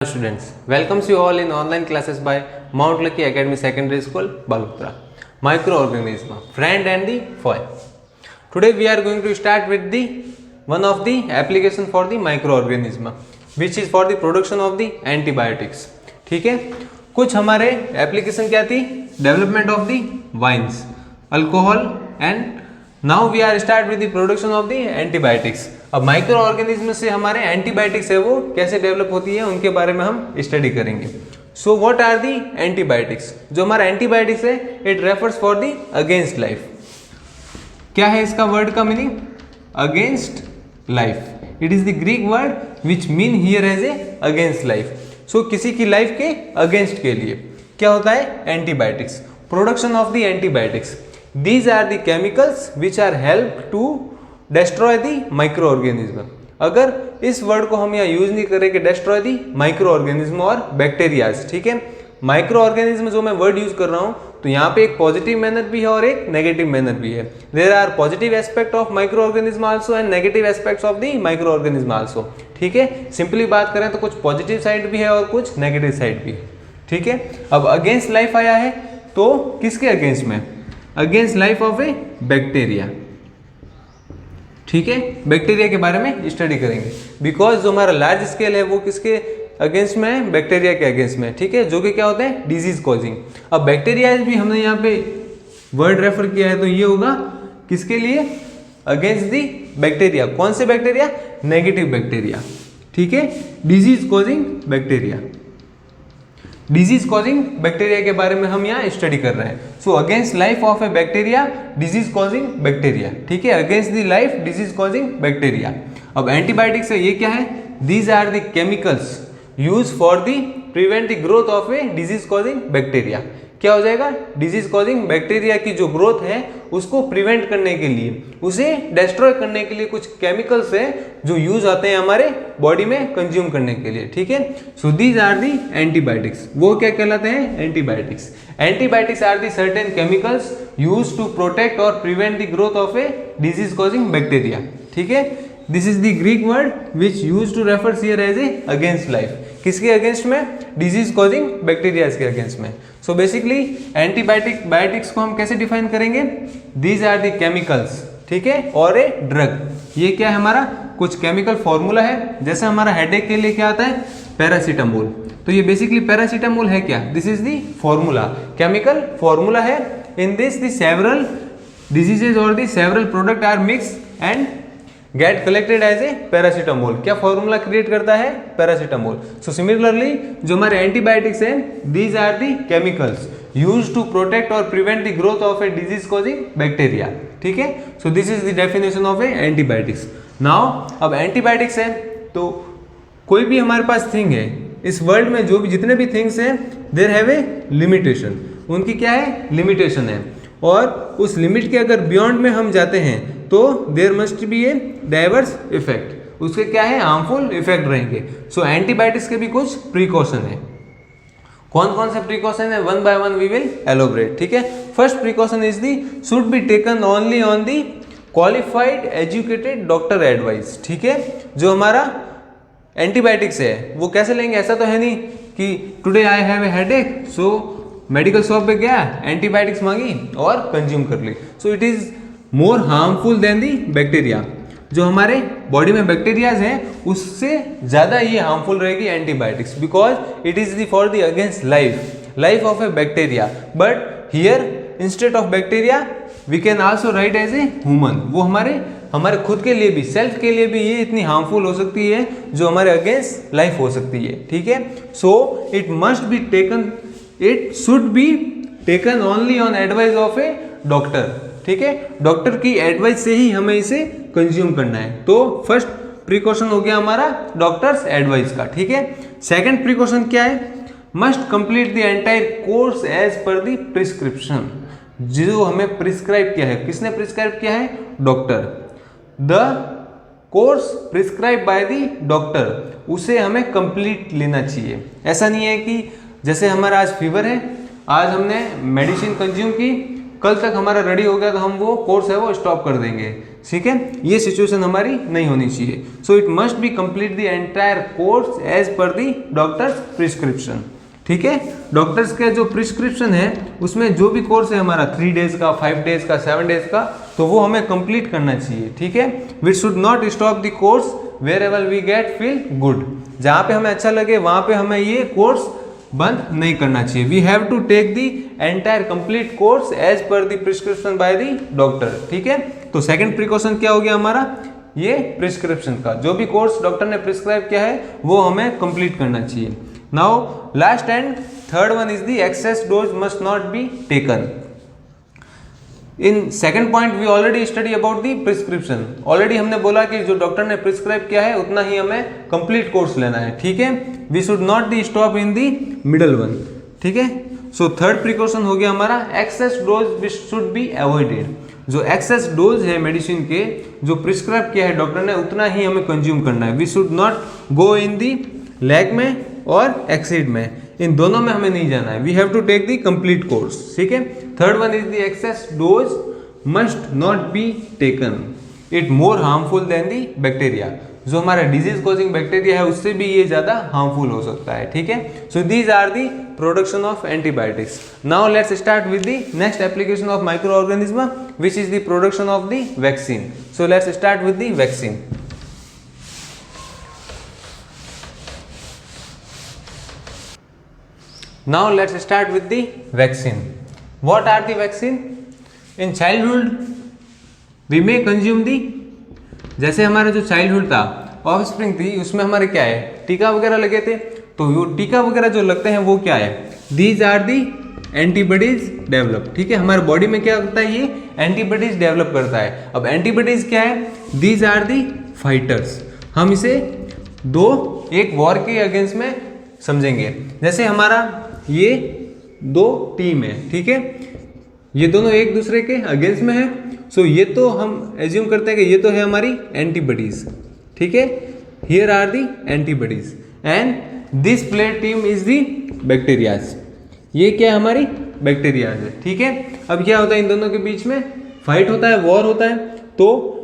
Students, welcomes you all in online classes by Mount Lucky Academy Secondary School, Balutra. Microorganism, friend and the foe. Today we are going to start with the one of the application for the microorganism, which is for the production of the antibiotics. ठीक है, कुछ हमारे application क्या थी? Development of the wines, alcohol and now we are start with the production of the antibiotics. अब microorganism से हमारे antibiotics है वो कैसे डेवलप होती है उनके बारे में हम स्टडी करेंगे. So what are the antibiotics? जो हमारा एंटीबायोटिक्स है it refers for the against life. क्या है इसका वर्ड का meaning? Against life. It is the Greek word which mean here as a against life. So किसी की लाइफ के अगेंस्ट के लिए क्या होता है? Antibiotics. Production of the antibiotics. These are the chemicals which are help to destroy the microorganism. अगर इस वर्ड को हम यहाँ यूज नहीं करें कि destroy the microorganism और बैक्टीरियाज, ठीक है. माइक्रो ऑर्गेनिज्म जो मैं वर्ड यूज कर रहा हूँ तो यहाँ पे एक पॉजिटिव मैनर भी है और एक नेगेटिव मैनर भी है. There are positive aspect of microorganism also and negative aspects of the microorganism also. ठीक है, सिंपली बात करें तो कुछ पॉजिटिव साइड भी है और कुछ नेगेटिव साइड भी है. ठीक है, अब अगेंस्ट लाइफ आया है तो किसके अगेंस्ट में? Against life of a bacteria. ठीक है, बैक्टीरिया के बारे में स्टडी करेंगे बिकॉज जो हमारा लार्ज स्केल है वो किसके अगेंस्ट में है? बैक्टीरिया के अगेंस्ट में. ठीक है, जो कि क्या होते हैं? Disease causing. अब बैक्टीरिया भी हमने यहाँ पे वर्ड रेफर किया है तो ये होगा किसके लिए? Against the bacteria. कौन से बैक्टीरिया? Negative bacteria. ठीक है, disease causing bacteria. Disease causing bacteria के बारे में हम यहाँ स्टडी कर रहे हैं. So against life of a bacteria, disease causing bacteria. ठीक है, against the life, disease causing bacteria. अब एंटीबायोटिक्स है, ये क्या है? These are the chemicals use for the prevent the growth of a disease causing bacteria. क्या हो जाएगा? डिजीज कॉजिंग बैक्टीरिया की जो ग्रोथ है उसको प्रिवेंट करने के लिए, उसे डिस्ट्रॉय करने के लिए कुछ केमिकल्स है जो यूज आते हैं हमारे बॉडी में कंज्यूम करने के लिए. ठीक है, so these are the antibiotics. वो क्या कहलाते हैं? Antibiotics. Antibiotics are the certain chemicals use to protect or prevent the growth of a disease causing bacteria. ठीक है, this is the Greek word which use to refers here as a against life. किसके अगेंस्ट में? Disease causing bacteria के अगेंस्ट में. So basically biotics को हम कैसे डिफाइन करेंगे? These are the chemicals. ठीक है, और ए ड्रग. ये क्या है? हमारा कुछ केमिकल फॉर्मूला है. जैसे हमारा हेडेक के लिए क्या आता है? पैरासीटामोल. तो ये बेसिकली पैरासीटामोल है क्या? This is the formula, chemical formula है. In this the several diseases और the several product are mix and get collected as a paracetamol. क्या फॉर्मूला क्रिएट करता है? पैरासीटामोल. सो सिमिलरली जो हमारे एंटीबायोटिक्स हैं, these are the chemicals use to protect or prevent the growth of a disease causing bacteria. ठीक है, so this is the definition of a antibiotics. Now अब antibiotics है तो कोई भी हमारे पास थिंग है इस वर्ल्ड में, जो भी जितने भी थिंग्स हैं देयर हैव ए लिमिटेशन. उनकी क्या है? लिमिटेशन है. और उस लिमिट के अगर बियॉन्ड में हम जाते हैं तो there must be a diverse effect. उसके क्या है? हार्मफुल इफेक्ट रहेंगे. सो एंटीबायोटिक्स के भी कुछ प्रिकॉशन है. कौन कौन से प्रिकॉशन है? One by one we will elaborate. ठीक है, first precaution is the should be taken only on the qualified educated doctor advice. ठीक है, जो हमारा एंटीबायोटिक्स है वो कैसे लेंगे? ऐसा तो है नहीं कि today I have a headache so medical shop पे गया, एंटीबायोटिक्स मांगी और कंज्यूम कर ली. So it is more harmful than the bacteria. जो हमारे बॉडी में बैक्टीरियाज हैं उससे ज़्यादा ये हार्मफुल रहेगी antibiotics because it is the for the against life of a bacteria. But here instead of bacteria we can also write as a human. वो हमारे खुद के लिए भी, सेल्फ के लिए भी ये इतनी हार्मफुल हो सकती है जो हमारे अगेंस्ट लाइफ हो सकती है. ठीक है, सो it must B taken, it should be taken only on advice of A doctor. ठीक है, डॉक्टर की एडवाइस से ही हमें इसे कंज्यूम करना है. तो फर्स्ट प्रिकॉशन हो गया हमारा डॉक्टर्स एडवाइस का. ठीक है, सेकंड प्रिकॉशन क्या है? Must complete the entire course as per the prescription. जो हमें प्रिस्क्राइब किया है, किसने प्रिस्क्राइब किया है? Doctor. The course prescribe by the doctor, उसे हमें कंप्लीट लेना चाहिए. ऐसा नहीं है कि जैसे हमारा आज फीवर है, आज हमने मेडिसिन कंज्यूम की कल तक हमारा रेडी हो गया तो हम वो कोर्स है वो स्टॉप कर देंगे, ठीक है। ये सिचुएशन हमारी नहीं होनी चाहिए। So it must be complete the entire course as per the doctors prescription, ठीक है। डॉक्टर्स का जो प्रिस्क्रिप्शन है उसमें जो भी कोर्स है हमारा 3 डेज का, 5 डेज का, 7 डेज का, तो वो हमें कंप्लीट करना चाहिए, ठीक है। We should not stop the course wherever we get feel good. जहाँ पे हमें अच्छा लगे वहाँ पे हमें ये कोर्स बंद नहीं करना चाहिए। We have to take the entire complete course as per the prescription by the doctor, ठीक है। तो सेकंड प्रिकॉशन क्या हो गया हमारा, ये प्रिस्क्रिप्शन का जो भी कोर्स डॉक्टर ने प्रिस्क्राइब किया है वो हमें कंप्लीट करना चाहिए। Now last and third one is the excess dose must not be taken. In second point we already study about the prescription. Already हमने बोला कि जो डॉक्टर ने प्रिस्क्राइब किया है उतना ही हमें कंप्लीट कोर्स लेना है, ठीक है। We should not the stop in the middle one, ठीक है। सो थर्ड प्रिकॉशन हो गया हमारा excess dose which should be avoided. जो एक्सेस डोज है मेडिसिन के जो प्रिस्क्राइब किया है डॉक्टर ने उतना ही हमें कंज्यूम करना है। We should not go in the lag में और एक्सीड में, इन दोनों में हमें नहीं जाना है। We have to take the complete course, ठीक है। Third one is the excess dose must not be taken, it more harmful than the bacteria. जो हमारा डिजीज कॉजिंग बैक्टीरिया है उससे भी ये ज्यादा हार्मफुल हो सकता है, ठीक है। So these are the production of antibiotics. Now let's start with the next application of microorganism which is the production of the vaccine. So let's start with the vaccine. Now let's start with the vaccine. What are the vaccine? In childhood we may consume the, जैसे हमारा जो childhood था, offspring थी, उसमें हमारे क्या है, टीका वगैरह लगे थे। तो वो टीका वगैरह जो लगते हैं वो क्या है, these are the antibodies develop, ठीक है। हमारे बॉडी में क्या होता है, ये एंटीबॉडीज डेवलप करता है। अब एंटीबॉडीज क्या है, दीज आर दी फाइटर्स। हम इसे एक वॉर के अगेंस्ट में समझेंगे। जैसे हमारा ये 2 टीम है, ठीक है, ये दोनों एक दूसरे के अगेंस्ट में है। सो ये तो हम एज्यूम करते हैं कि ये तो है हमारी एंटीबॉडीज, ठीक है। Here are the antibodies and this player team is the bacterias. ये क्या है, हमारी बैक्टीरियाज है, ठीक है। अब क्या होता है, इन दोनों के बीच में फाइट होता है, वॉर होता है। तो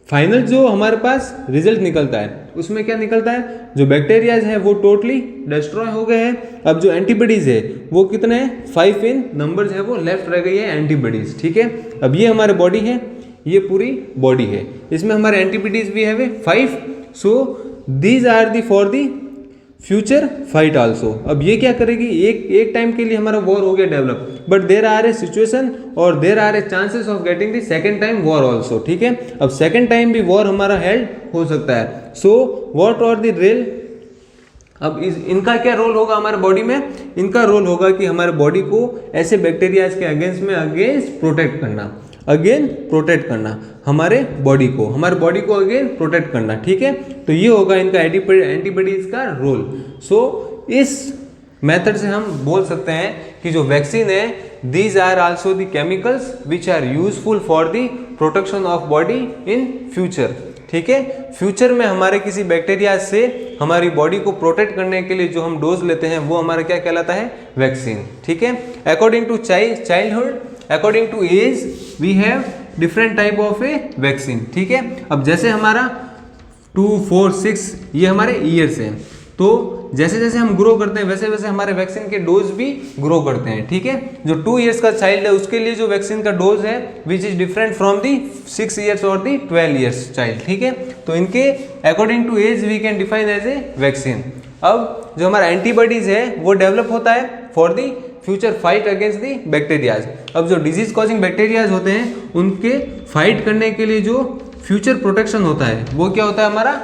फाइनल जो हमारे पास रिजल्ट निकलता है उसमें क्या निकलता है, जो बैक्टीरियाज हैं वो टोटली डिस्ट्रॉय हो गए हैं। अब जो एंटीबॉडीज है वो कितने हैं, 5 इन नंबर है वो लेफ्ट रह गई है एंटीबॉडीज, ठीक है। अब ये हमारे बॉडी है, ये पूरी बॉडी है, इसमें हमारे एंटीबॉडीज भी है 5। So these are the for the future fight also. अब ये क्या करेगी, एक टाइम के लिए हमारा वॉर हो गया develop, but there are a situation और there are a chances of getting the second time war also, ठीक है। अब सेकेंड टाइम भी वॉर हमारा हेल्ड हो सकता है। So what are the role, अब इनका क्या रोल होगा हमारे बॉडी में, इनका रोल होगा कि हमारे बॉडी को ऐसे बैक्टीरियाज के अगेंस्ट प्रोटेक्ट करना, हमारे बॉडी को अगेन प्रोटेक्ट करना, ठीक है। तो ये होगा इनका एंटीबॉडीज का रोल। सो इस मेथड से हम बोल सकते हैं कि जो वैक्सीन है, these are also the chemicals which are useful for the protection of body in future, ठीक है। फ्यूचर में हमारे किसी बैक्टीरिया से हमारी बॉडी को प्रोटेक्ट करने के लिए जो हम डोज लेते हैं वो हमारा क्या कहलाता है, वैक्सीन, ठीक है। According to childhood, according to age we have different type of a vaccine, ठीक है। अब जैसे हमारा 2, 4, 6 ये हमारे ईयर्स हैं, तो जैसे जैसे हम ग्रो करते हैं वैसे वैसे हमारे वैक्सीन के डोज भी ग्रो करते हैं, ठीक है। जो 2 इयर्स का चाइल्ड है उसके लिए जो वैक्सीन का डोज है which is different from the 6 years और दी 12 इयर्स चाइल्ड, ठीक है। तो इनके according to age we can define as a vaccine. अब जो हमारा एंटीबॉडीज है वो डेवलप होता है for the future fight against the bacterias. अब जो डिजीज कॉजिंग बैक्टीरियाज होते हैं उनके फाइट करने के लिए जो फ्यूचर प्रोटेक्शन होता है वो क्या होता है, हमारा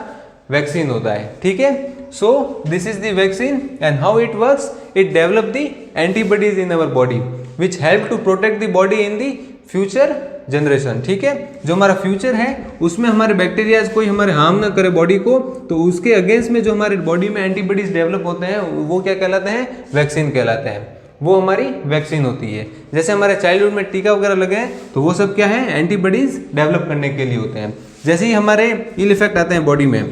वैक्सीन होता है, ठीक है। So this is the vaccine and how it works, it develop the antibodies in our body which help to protect the body in the future generation, ठीक है। जो हमारा फ्यूचर है उसमें हमारे बैक्टीरियाज कोई हमारे हार्म ना करे बॉडी को, तो उसके अगेंस्ट में जो हमारे बॉडी में एंटीबॉडीज डेवलप होते हैं वो क्या कहलाते हैं, वैक्सीन कहलाते हैं। वो हमारी वैक्सीन होती है। जैसे हमारे चाइल्डहुड में टीका वगैरह लगे हैं तो वो सब क्या है, एंटीबॉडीज डेवलप करने के लिए होते हैं। जैसे ही हमारे इल इफेक्ट आते हैं बॉडी में,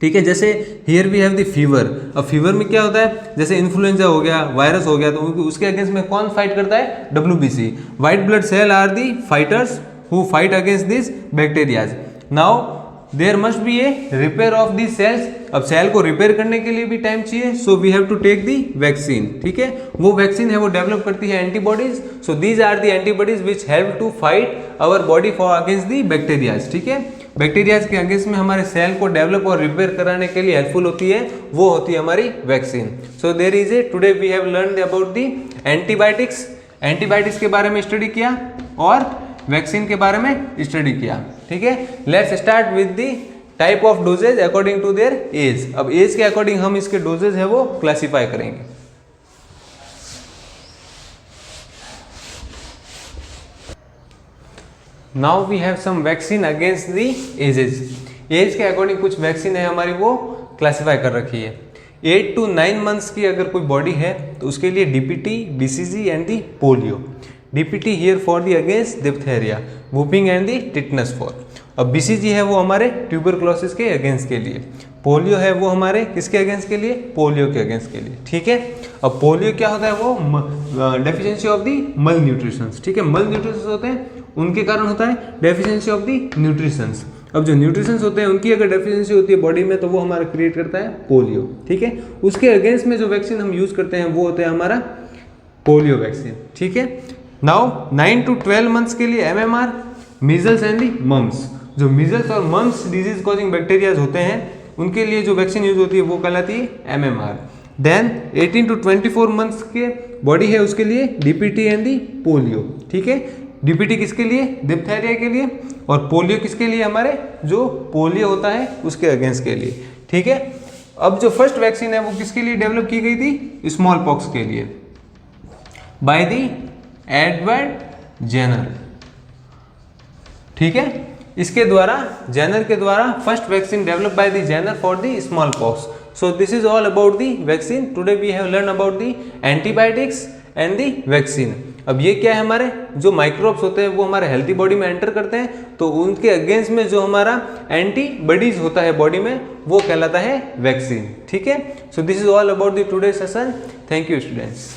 ठीक है। जैसे here we have the fever. अब फीवर में क्या होता है, जैसे इन्फ्लुएंजा हो गया, वायरस हो गया, तो उसके अगेंस्ट में कौन फाइट करता है, WBC, white blood cell are the fighters who fight against this bacterias. Now there must be a repair of the cells. अब सेल को रिपेयर करने के लिए भी टाइम चाहिए, so we have to take the vaccine. ठीक है, वो वैक्सीन है वो डेवलप करती है antibodies. So these are the antibodies which help to fight our body for against the bacterias. ठीक है, बैक्टीरियाज के अगेंस्ट में हमारे सेल को डेवलप और रिपेयर कराने के लिए हेल्पफुल होती है, वो होती है हमारी vaccine. So there is a today we have learned about the antibiotics. Antibiotics के बारे में स्टडी किया और वैक्सीन के बारे में स्टडी किया। ठीक है, let's start with the type of doses according to their age. अब एज के अकॉर्डिंग हम इसके डोजेज है वो क्लासीफाई करेंगे। Now we have some vaccine against the ages. Age के अकॉर्डिंग कुछ वैक्सीन है हमारी वो क्लासीफाई कर रखी है। 8 to 9 मंथ्स की अगर कोई बॉडी है तो उसके लिए DPT, BCG and the polio. DPT here for the against diphtheria, whopping and the tetanus for. अब BCG है वो हमारे ट्यूबरक्लोसिस के अगेंस्ट के लिए। पोलियो है वो हमारे किसके अगेंस्ट के लिए, पोलियो के अगेंस्ट के लिए। ठीक है, अब पोलियो क्या होता है, वो डेफिशिएंसी ऑफ दी मल न्यूट्रिशंस। ठीक है, मल न्यूट्रिशंस होते हैं, उनके कारण होता है डेफिशिएंसी ऑफ दी न्यूट्रिशंस। अब जो न्यूट्रिशंस होते हैं उनकी अगर डेफिशिएंसी होती है बॉडी में तो वो हमारा क्रिएट करता है पोलियो। ठीक है, उसके अगेंस्ट में जो वैक्सीन हम यूज करते हैं वो होता है हमारा पोलियो वैक्सीन। ठीक है, नाउ 9 to 12 मंथ्स के लिए MMR, measles and the mumps. जो मीजल्स और मम्स डिजीज कॉजिंग बैक्टीरियाज होते हैं उनके लिए जो वैक्सीन यूज होती है वो कहलाती है MMR। देन 18 to 24 मंथ्स के बॉडी है उसके लिए DPT एंड दी पोलियो। ठीक है, DPT किसके लिए, डिप्थेरिया के लिए, और पोलियो किसके लिए, हमारे जो पोलियो होता है उसके अगेंस्ट के लिए। ठीक है, अब जो फर्स्ट वैक्सीन है वो किसके लिए डेवलप की गई थी, स्मॉल पॉक्स के लिए, बाय दी एडवर्ड जेनर। ठीक है, इसके द्वारा, जेनर के द्वारा first vaccine develop by the Jenner for the smallpox. So this is all about the vaccine. Today we have learn about the antibiotics and the vaccine. अब ये क्या है, हमारे जो माइक्रोब्स होते हैं वो हमारे हेल्थी बॉडी में एंटर करते हैं, तो उनके अगेंस्ट में जो हमारा एंटीबॉडीज होता है बॉडी में वो कहलाता है वैक्सीन। ठीक है, so this is all about the today session. Thank you students.